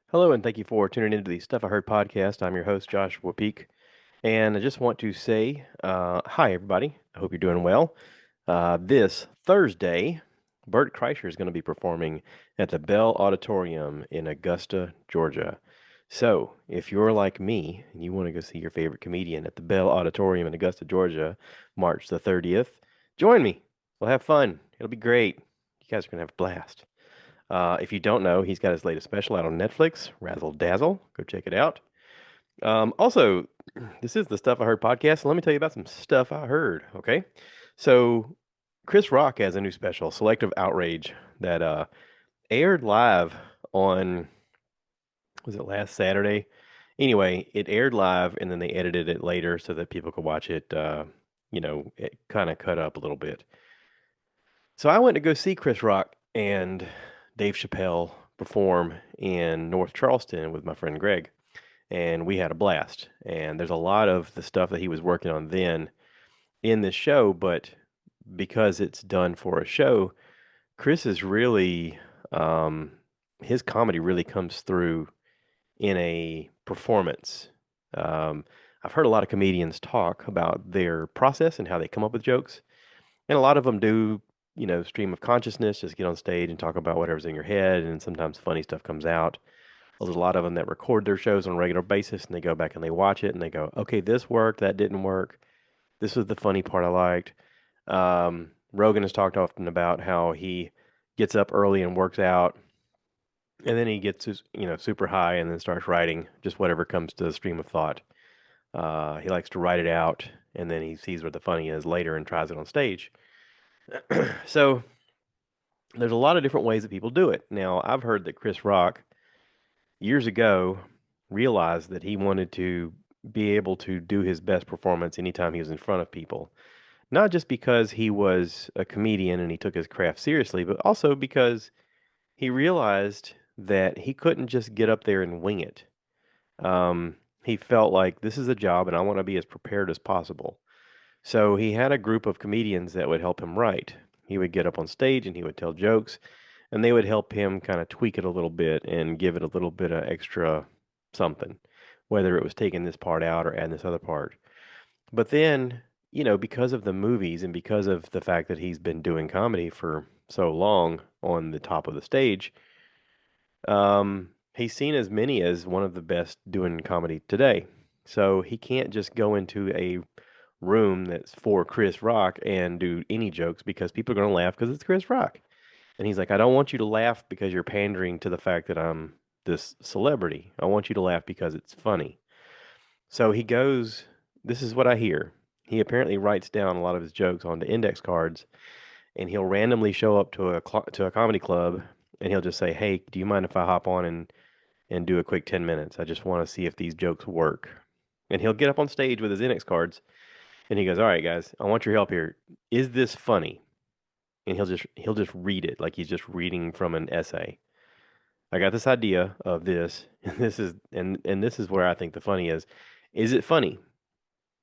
Hello, and thank you for tuning into the Stuff I Heard podcast. I'm your host, Joshua Peak, and I just want to say hi, everybody. I hope you're doing well. This Thursday, Bert Kreischer is going to be performing at the Bell Auditorium in Augusta, Georgia. So, if you're like me and you want to go see your favorite comedian at the Bell Auditorium in Augusta, Georgia, March the 30th, join me. We'll have fun. It'll be great. You guys are going to have a blast. If you don't know, he's got his latest special out on Netflix, Razzle Dazzle. Go check it out. Also, this is the Stuff I Heard podcast. So let me tell you about some stuff I heard. Okay, so Chris Rock has a new special, Selective Outrage, that aired live on, was it last Saturday? Anyway, it aired live and then they edited it later so that people could watch it. It kind of cut up a little bit. So I went to go see Chris Rock and Dave Chappelle perform in North Charleston with my friend Greg, and we had a blast. And there's a lot of the stuff that he was working on then in this show, but because it's done for a show, Chris is really, um, his comedy really comes through in a performance. Um, I've heard a lot of comedians talk about their process and how they come up with jokes, and a lot of them do, stream of consciousness, just get on stage and talk about whatever's in your head, and sometimes funny stuff comes out. Well, there's a lot of them that record their shows on a regular basis, and they go back and they watch it, and they go, "Okay, this worked, that didn't work. This was the funny part I liked." Rogan has talked often about how he gets up early and works out, and then he gets super high, and then starts writing just whatever comes to the stream of thought. He likes to write it out, and then he sees what the funny is later and tries it on stage. So there's a lot of different ways that people do it. Now, I've heard that Chris Rock years ago realized that he wanted to be able to do his best performance anytime he was in front of people. Not just because he was a comedian and he took his craft seriously, but also because he realized that he couldn't just get up there and wing it. He felt like this is a job and I want to be as prepared as possible. So he had a group of comedians that would help him write. He would get up on stage and he would tell jokes, and they would help him kind of tweak it a little bit and give it a little bit of extra something, whether it was taking this part out or adding this other part. But then, because of the movies and because of the fact that he's been doing comedy for so long on the top of the stage, he's seen as many as one of the best doing comedy today. So he can't just go into a room that's for Chris Rock and do any jokes because people are going to laugh because it's Chris Rock. And he's like, I don't want you to laugh because you're pandering to the fact that I'm this celebrity. I want you to laugh because it's funny. So he goes, this is what I hear. He apparently writes down a lot of his jokes onto index cards, and he'll randomly show up to a comedy club, and he'll just say, "Hey, do you mind if I hop on and do a quick 10 minutes? I just want to see if these jokes work." And he'll get up on stage with his index cards, and he goes, "All right, guys, I want your help here. Is this funny?" And he'll just read it like he's just reading from an essay. I got this idea of this, and this is where I think the funny is. Is it funny?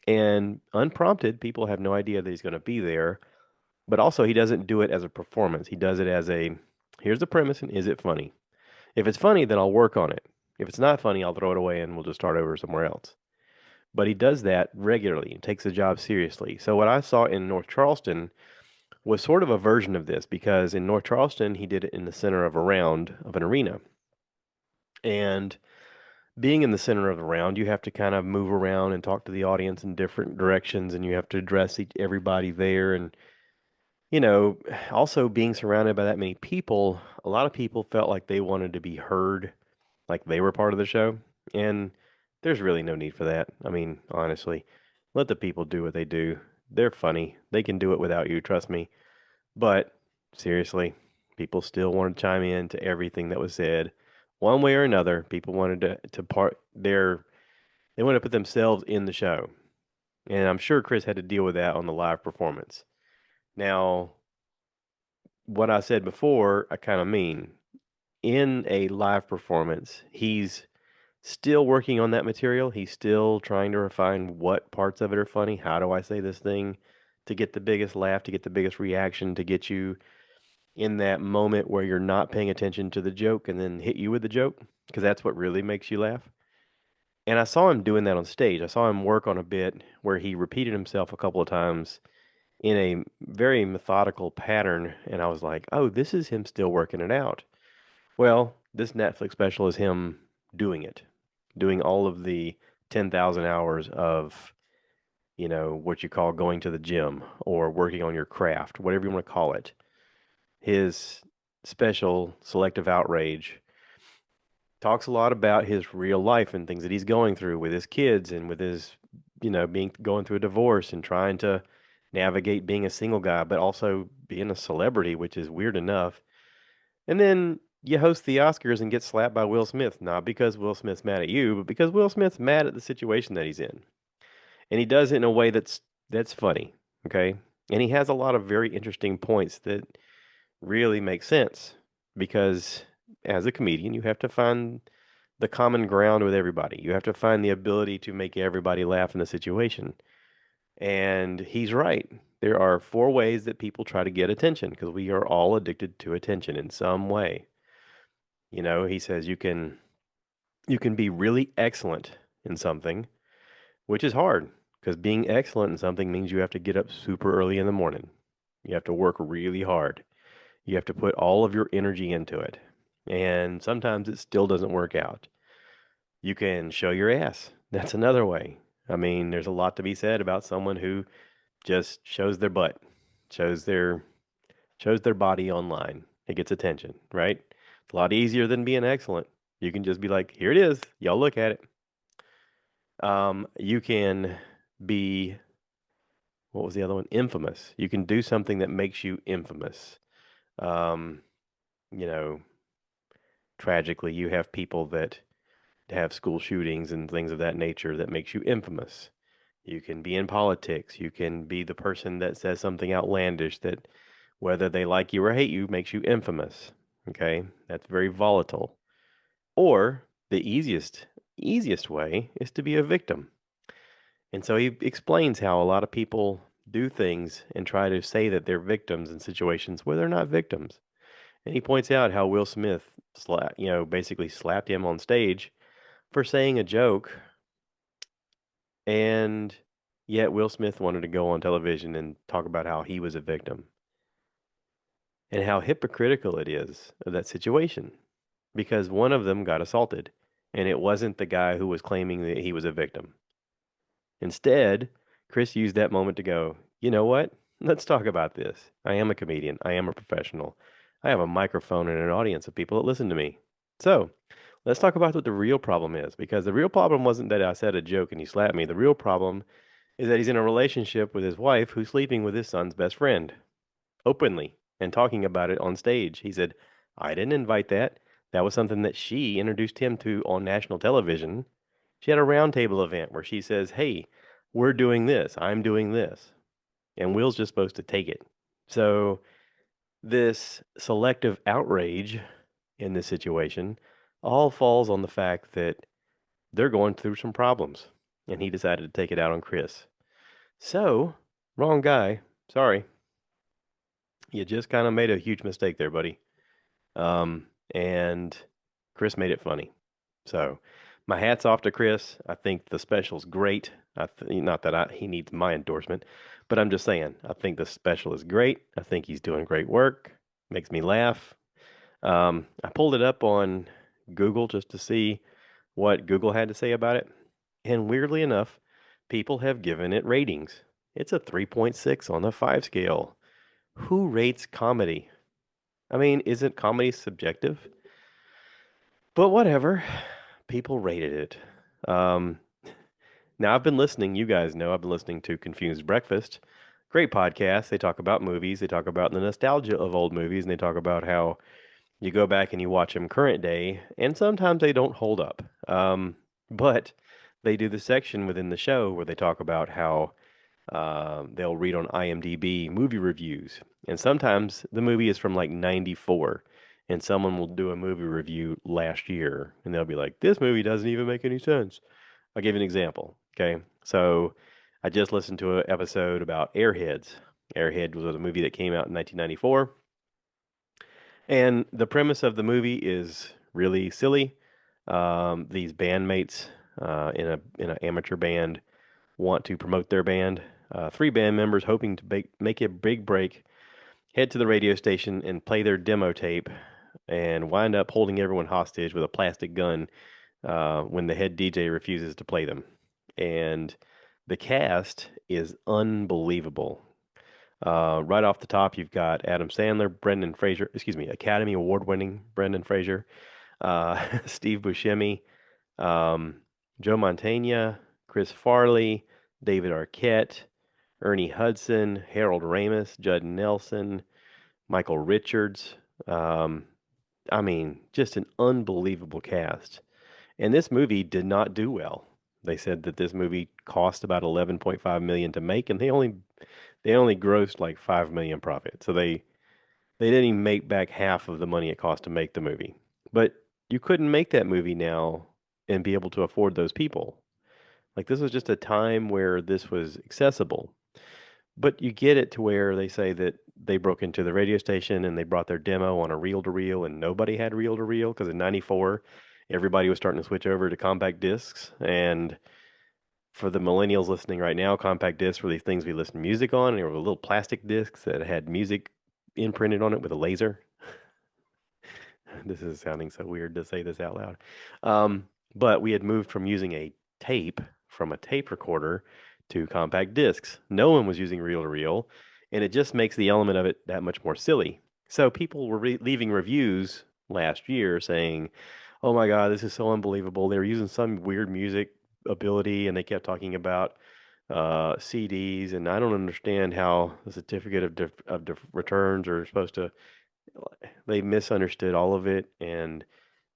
And unprompted, people have no idea that he's going to be there. But also, he doesn't do it as a performance. He does it as a, here's the premise, and is it funny? If it's funny, then I'll work on it. If it's not funny, I'll throw it away and we'll just start over somewhere else. But he does that regularly and takes the job seriously. So what I saw in North Charleston was sort of a version of this, because in North Charleston, he did it in the center of a round of an arena. And being in the center of the round, you have to kind of move around and talk to the audience in different directions, and you have to address everybody there. And, also being surrounded by that many people, a lot of people felt like they wanted to be heard, like they were part of the show. And there's really no need for that. I mean, honestly, let the people do what they do. They're funny. They can do it without you, trust me. But seriously, people still wanted to chime in to everything that was said. One way or another, people wanted to part their, they wanted to put themselves in the show. And I'm sure Chris had to deal with that on the live performance. Now, what I said before, I kind of mean. In a live performance, he's still working on that material. He's still trying to refine what parts of it are funny. How do I say this thing to get the biggest laugh, to get the biggest reaction, to get you in that moment where you're not paying attention to the joke and then hit you with the joke? because that's what really makes you laugh. And I saw him doing that on stage. I saw him work on a bit where he repeated himself a couple of times in a very methodical pattern, and I was like, "Oh, this is him still working it out." Well, this Netflix special is him doing it, doing all of the 10,000 hours of, what you call going to the gym or working on your craft, whatever you want to call it. His special, Selective Outrage, talks a lot about his real life and things that he's going through with his kids and with his, being going through a divorce and trying to navigate being a single guy, but also being a celebrity, which is weird enough. And then you host the Oscars and get slapped by Will Smith, not because Will Smith's mad at you, but because Will Smith's mad at the situation that he's in. And he does it in a way that's funny, okay? And he has a lot of very interesting points that really make sense because as a comedian, you have to find the common ground with everybody. You have to find the ability to make everybody laugh in the situation. And he's right. There are four ways that people try to get attention because we are all addicted to attention in some way. He says you can be really excellent in something, which is hard because being excellent in something means you have to get up super early in the morning. You have to work really hard. You have to put all of your energy into it. And sometimes it still doesn't work out. You can show your ass. That's another way. I mean, there's a lot to be said about someone who just shows their butt, shows their body online. It gets attention, right? It's a lot easier than being excellent. You can just be like, "Here it is. Y'all look at it." You can be, what was the other one? Infamous. You can do something that makes you infamous. Um, you know, Tragically, you have people that have school shootings and things of that nature that makes you infamous. You can be in politics. You can be the person that says something outlandish that, whether they like you or hate you, makes you infamous. Okay? That's very volatile. Or the easiest way is to be a victim. And so he explains how a lot of people do things and try to say that they're victims in situations where they're not victims. And he points out how Will Smith basically slapped him on stage for saying a joke, and yet Will Smith wanted to go on television and talk about how he was a victim and how hypocritical it is of that situation because one of them got assaulted and it wasn't the guy who was claiming that he was a victim. Instead, Chris used that moment to go, "You know what? Let's talk about this. I am a comedian. I am a professional. I have a microphone and an audience of people that listen to me. So let's talk about what the real problem is because the real problem wasn't that I said a joke and he slapped me. The real problem is that he's in a relationship with his wife who's sleeping with his son's best friend openly and talking about it on stage." He said, "I didn't invite that. That was something that she introduced him to on national television. She had a roundtable event where she says, 'Hey, we're doing this. I'm doing this.' And Will's just supposed to take it." So, this selective outrage in this situation all falls on the fact that they're going through some problems. And he decided to take it out on Chris. So, wrong guy. Sorry. You just kind of made a huge mistake there, buddy. And Chris made it funny. So, my hat's off to Chris. I think the special's great. Not that he needs my endorsement, but I'm just saying, I think the special is great. I think he's doing great work. Makes me laugh. I pulled it up on Google just to see what Google had to say about it. And weirdly enough, people have given it ratings. It's a 3.6 on the 5 scale. Who rates comedy? I mean, isn't comedy subjective? But whatever. People rated it. Um, Now I've been listening, you guys know I've been listening to Confused Breakfast. Great podcast. They talk about movies, they talk about the nostalgia of old movies, and they talk about how you go back and you watch them current day, and sometimes they don't hold up. But they do the section within the show where they talk about how they'll read on IMDb movie reviews. And sometimes the movie is from like 94, and someone will do a movie review last year, and they'll be like, "This movie doesn't even make any sense." I'll give you an example. Okay. So I just listened to an episode about Airheads. Airhead was a movie that came out in 1994. And the premise of the movie is really silly. These bandmates in an amateur band want to promote their band. Three band members hoping to make a big break head to the radio station and play their demo tape and wind up holding everyone hostage with a plastic gun when the head DJ refuses to play them. And the cast is unbelievable. Right off the top, you've got Adam Sandler, Brendan Fraser, excuse me, Academy Award winning Brendan Fraser, Steve Buscemi, um, Joe Mantegna, Chris Farley, David Arquette, Ernie Hudson, Harold Ramis, Judd Nelson, Michael Richards. Um, I mean, just an unbelievable cast. And this movie did not do well. They said that this movie cost about 11.5 million to make, and they only grossed like 5 million profit. So they didn't even make back half of the money it cost to make the movie. But you couldn't make that movie now and be able to afford those people. Like this was just a time where this was accessible. But you get it to where they say that they broke into the radio station and they brought their demo on a reel to reel and nobody had reel to reel because in 94 everybody was starting to switch over to compact discs. And for the millennials listening right now, compact discs were these things we listen to music on, and they were little plastic discs that had music imprinted on it with a laser. This is sounding so weird to say this out loud. But we had moved from using a tape from a tape recorder to compact discs. No one was using reel to reel, and it just makes the element of it that much more silly. So people were leaving reviews last year saying, "Oh my God, this is so unbelievable." They were using some weird music ability, and they kept talking about CDs, and I don't understand how the certificate of returns are supposed to. They misunderstood all of it, and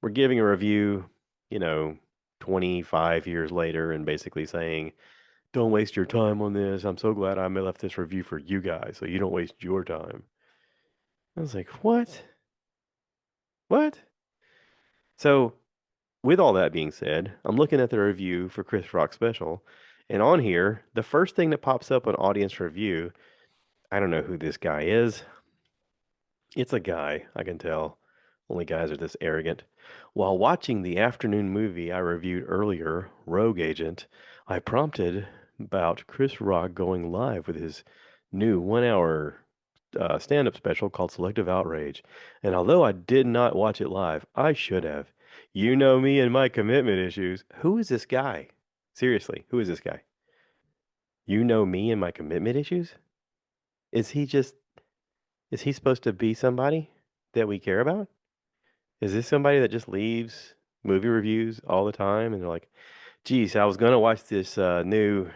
we're giving a review, you know, 25 years later, and basically saying, "Don't waste your time on this. I'm so glad I left this review for you guys, so you don't waste your time." I was like, "What? What?" So, with all that being said, I'm looking at the review for Chris Rock Special, and on here, the first thing that pops up on audience review, I don't know who this guy is. It's a guy, I can tell. Only guys are this arrogant. While watching the afternoon movie I reviewed earlier, Rogue Agent, I prompted about Chris Rock going live with his new 1 hour stand up special called Selective Outrage. And although I did not watch it live, I should have. You know me and my commitment issues. Who is this guy? Seriously, who is this guy? You know me and my commitment issues? Is he just, is he supposed to be somebody that we care about? Is this somebody that just leaves movie reviews all the time and they're like, "Geez, I was gonna watch this new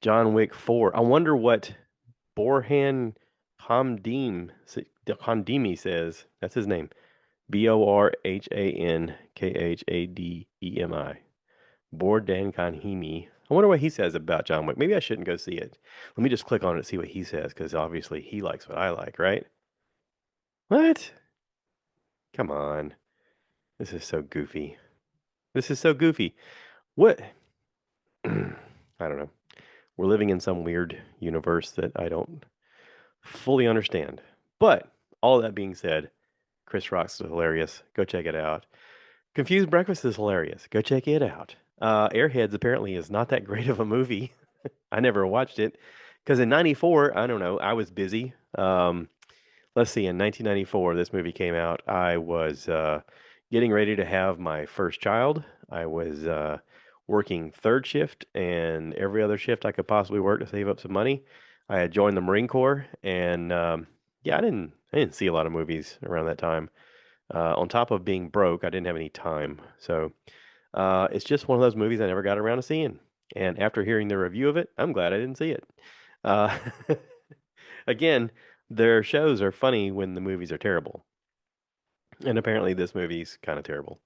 John Wick 4. I wonder what Borhan Hamdimi says." That's his name. Borhankhahdemi. Bordan Kanhimi. I wonder what he says about John Wick. Maybe I shouldn't go see it. Let me just click on it and see what he says because obviously he likes what I like, right? What? Come on. This is so goofy. This is so goofy. What? I don't know. We're living in some weird universe that I don't fully understand. But all that being said, Chris Rock's is hilarious. Go check it out. Confused Breakfast is hilarious. Go check it out. Airheads apparently is not that great of a movie. I never watched it because in '94, I don't know, I was busy. Let's see, in 1994, this movie came out. I was getting ready to have my first child. I was working third shift and every other shift I could possibly work to save up some money. I had joined the Marine Corps, and yeah, I didn't see a lot of movies around that time. On top of being broke, I didn't have any time. So it's just one of those movies I never got around to seeing. And after hearing the review of it, I'm glad I didn't see it. Uh, again, their shows are funny when the movies are terrible. And apparently this movie's kind of terrible.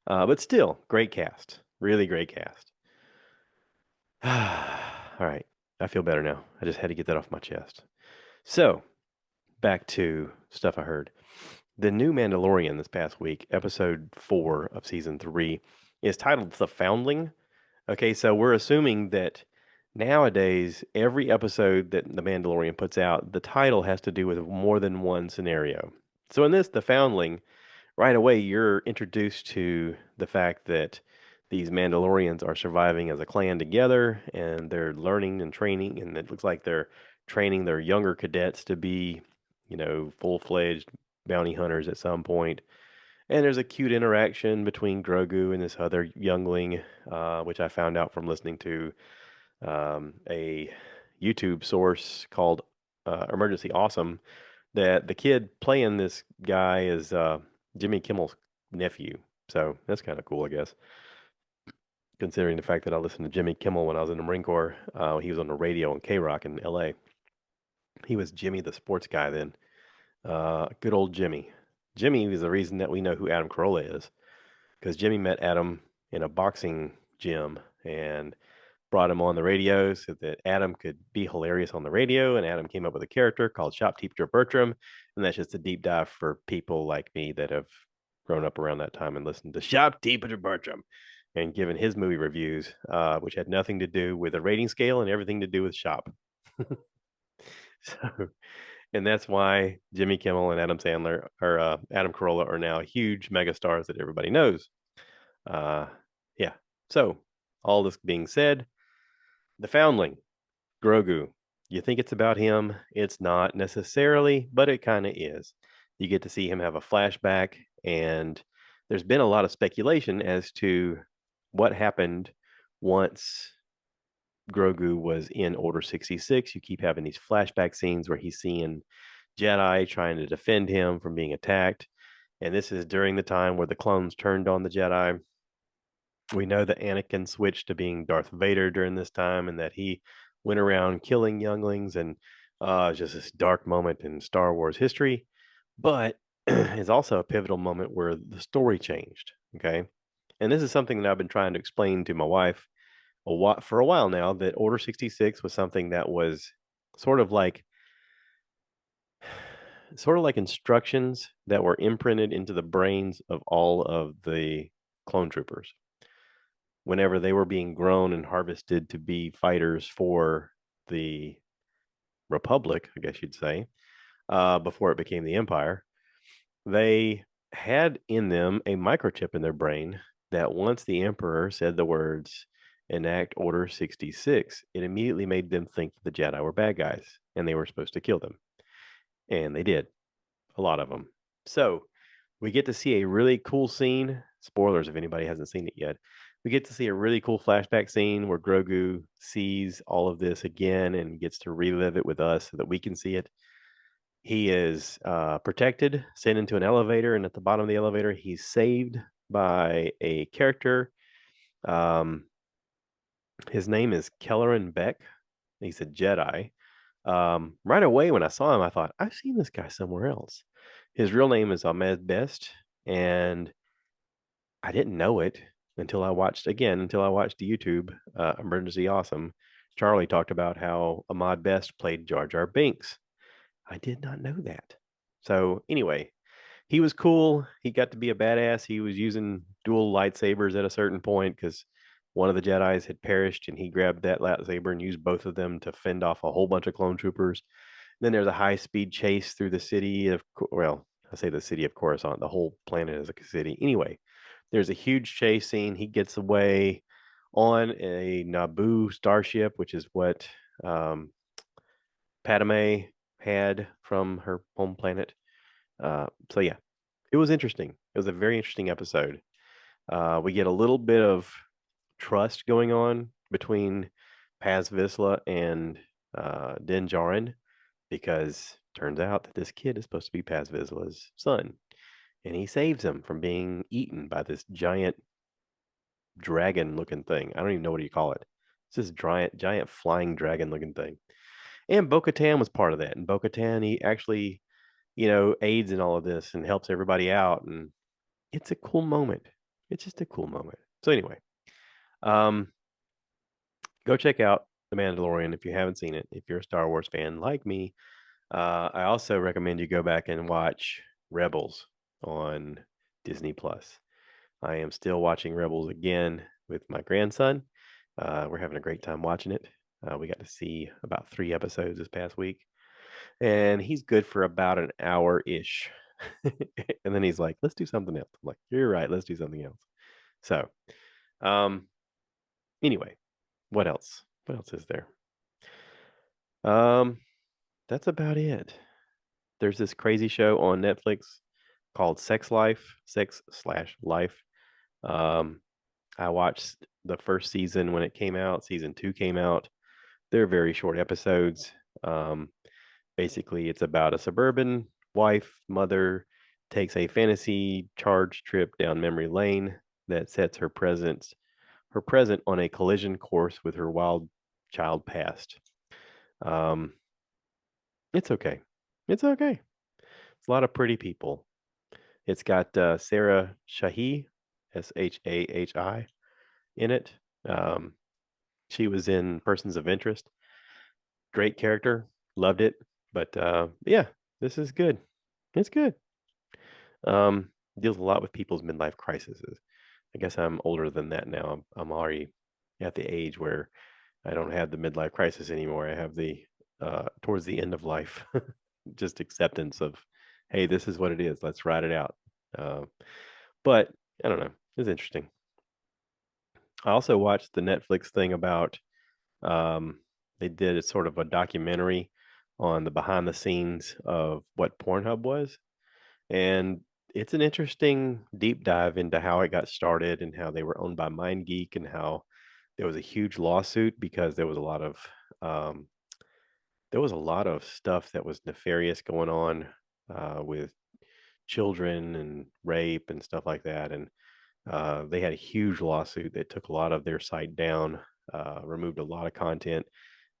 But still, great cast. Really great cast. All right. I feel better now. I just had to get that off my chest. So, back to stuff I heard. The new Mandalorian this past week, episode 4 of season 3, is titled The Foundling. Okay, so we're assuming that nowadays, every episode that The Mandalorian puts out, the title has to do with more than one scenario. So in this, The Foundling right away you're introduced to the fact that these Mandalorians are surviving as a clan together and they're learning and training, and it looks like they're training their younger cadets to be, full-fledged bounty hunters at some point. And there's a cute interaction between Grogu and this other youngling, which I found out from listening to a YouTube source called Emergency Awesome, that the kid playing this guy is Jimmy Kimmel's nephew. So that's kind of cool, I guess, considering the fact that I listened to Jimmy Kimmel when I was in the Marine Corps. He was on the radio on K Rock in LA. He was Jimmy the sports guy then. Good old Jimmy. Jimmy is the reason that we know who Adam Carolla is, because Jimmy met Adam in a boxing gym and brought him on the radio so that Adam could be hilarious on the radio. And Adam came up with a character called Shop Teacher Bertram. And that's just a deep dive for people like me that have grown up around that time and listened to Shop Teacher Bertram and given his movie reviews, which had nothing to do with a rating scale and everything to do with Shop. So, and that's why Jimmy Kimmel and Adam Sandler or Adam Carolla are now huge megastars that everybody knows. Yeah. So, all this being said, the Foundling, Grogu. You think it's about him. It's not necessarily, but it kind of is. You get to see him have a flashback, and there's been a lot of speculation as to what happened once Grogu was in Order 66. You keep having these flashback scenes where he's seeing Jedi trying to defend him from being attacked. And this is during the time where the clones turned on the Jedi. We know that Anakin switched to being Darth Vader during this time and that he went around killing younglings, and just this dark moment in Star Wars history. But it's also a pivotal moment where the story changed. Okay. And this is something that I've been trying to explain to my wife for a while now, that Order 66 was something that was sort of like instructions that were imprinted into the brains of all of the clone troopers whenever they were being grown and harvested to be fighters for the Republic, I guess you'd say, before it became the Empire. They had in them a microchip in their brain that once the Emperor said the words, enact Order 66, it immediately made them think that the Jedi were bad guys and they were supposed to kill them. And they did, a lot of them. So we get to see a really cool scene. Spoilers if anybody hasn't seen it yet. We get to see a really cool flashback scene where Grogu sees all of this again and gets to relive it with us so that we can see it. He is protected, sent into an elevator, and at the bottom of the elevator, he's saved by a character. Um, his name is Kelleran Beck. He's a Jedi. Right away when I saw him, I thought, I've seen this guy somewhere else. His real name is Ahmed Best, and I didn't know it until I watched YouTube Emergency Awesome. Charlie talked about how Ahmad Best played Jar Jar Binks. I did not know that. So anyway, he was cool. He got to be a badass. He was using dual lightsabers at a certain point because one of the Jedi's had perished, and he grabbed that lightsaber and used both of them to fend off a whole bunch of clone troopers. Then there's a high-speed chase through the city of, well, I say the city of Coruscant. The whole planet is a city. Anyway, there's a huge chase scene. He gets away on a Naboo starship, which is what Padme had from her home planet. So yeah, it was interesting. It was a very interesting episode. We get a little bit of trust going on between Paz Vizsla and Din Djarin, because turns out that this kid is supposed to be Paz Vizsla's son, and he saves him from being eaten by this giant dragon-looking thing. I don't even know what you call it. It's this giant flying dragon-looking thing. And Bo-Katan was part of that. And Bo-Katan, he actually, aids in all of this and helps everybody out. And it's a cool moment. It's just a cool moment. So anyway, um, go check out The Mandalorian if you haven't seen it. If you're a Star Wars fan like me, I also recommend you go back and watch Rebels on Disney Plus. I am still watching Rebels again with my grandson. We're having a great time watching it. We got to see about 3 episodes this past week, and he's good for about an hour ish. And then he's like, let's do something else. I'm like, you're right, let's do something else. So, um, anyway, what else? What else is there? Um, that's about it. There's this crazy show on Netflix called Sex/Life. Um, I watched the first season when it came out. Season two came out. They're very short episodes. Um, Basically, it's about a suburban wife, mother takes a fantasy charge trip down memory lane that sets her present on a collision course with her wild child past. Um, it's okay. It's okay. It's a lot of pretty people. It's got Sarah Shahi, Shahi, in it. Um, she was in Persons of Interest. Great character. Loved it. But yeah, this is good. It's good. Um, Deals a lot with people's midlife crises. I guess I'm older than that now. I'm already at the age where I don't have the midlife crisis anymore. I have the towards the end of life, just acceptance of, hey, this is what it is. Let's ride it out. Uh, but I don't know. It's interesting. I also watched the Netflix thing about um, they did a sort of a documentary on the behind the scenes of what Pornhub was. And it's an interesting deep dive into how it got started and how they were owned by MindGeek and how there was a huge lawsuit because um, there was a lot of stuff that was nefarious going on with children and rape and stuff like that. And they had a huge lawsuit that took a lot of their site down, removed a lot of content.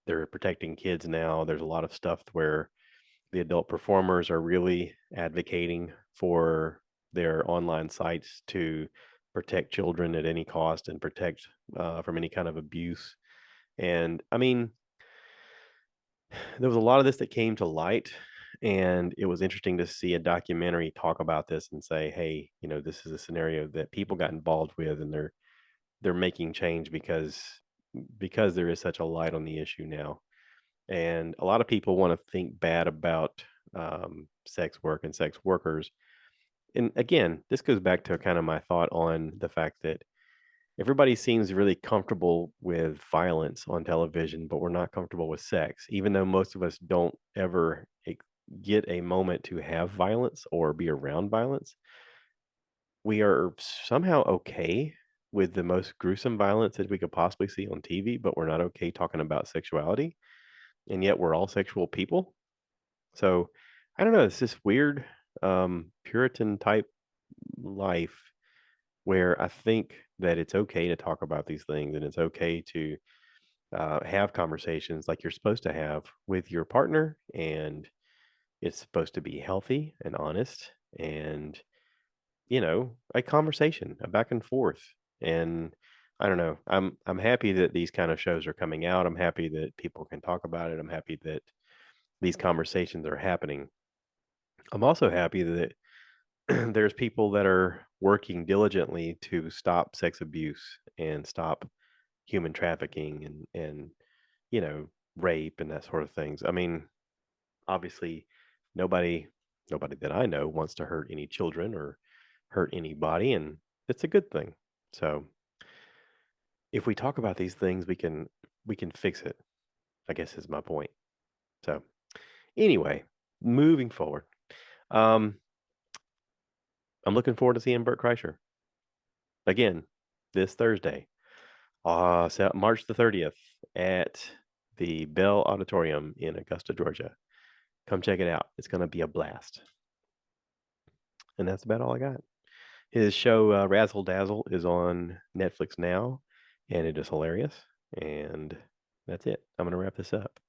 They're protecting kids now. There's a lot of stuff where the adult performers are really advocating for their online sites to protect children at any cost and protect from any kind of abuse. And I mean, there was a lot of this that came to light, and it was interesting to see a documentary talk about this and say, hey, this is a scenario that people got involved with, and they're making change because there is such a light on the issue now. And a lot of people want to think bad about sex work and sex workers. And again, this goes back to kind of my thought on the fact that everybody seems really comfortable with violence on television, but we're not comfortable with sex, even though most of us don't ever get a moment to have violence or be around violence. We are somehow okay with the most gruesome violence that we could possibly see on TV, but we're not okay talking about sexuality. And yet we're all sexual people. So I don't know. It's this weird Puritan type life where I think that it's okay to talk about these things and it's okay to have conversations like you're supposed to have with your partner, and it's supposed to be healthy and honest and a conversation, a back and forth. And I don't know. I'm happy that these kind of shows are coming out. I'm happy that people can talk about it. I'm happy that these conversations are happening. I'm also happy that there's people that are working diligently to stop sex abuse and stop human trafficking and you know rape and that sort of things. I mean, obviously, nobody nobody that I know wants to hurt any children or hurt anybody, and it's a good thing. So if we talk about these things, we can fix it. I guess is my point. So anyway, moving forward, um, I'm looking forward to seeing Bert Kreischer again this Thursday, March the 30th at the Bell Auditorium in Augusta, Georgia. Come check it out. It's going to be a blast. And that's about all I got. His show, Razzle Dazzle, is on Netflix now, and it is hilarious. And that's it. I'm going to wrap this up.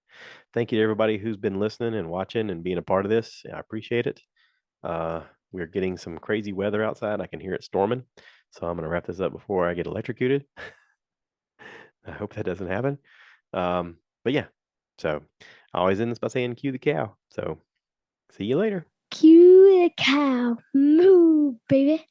Thank you to everybody who's been listening and watching and being a part of this. I appreciate it. We're getting some crazy weather outside. I can hear it storming. So I'm going to wrap this up before I get electrocuted. I hope that doesn't happen. But yeah, so I always end this by saying cue the cow. So see you later. Cue the cow. Moo, baby.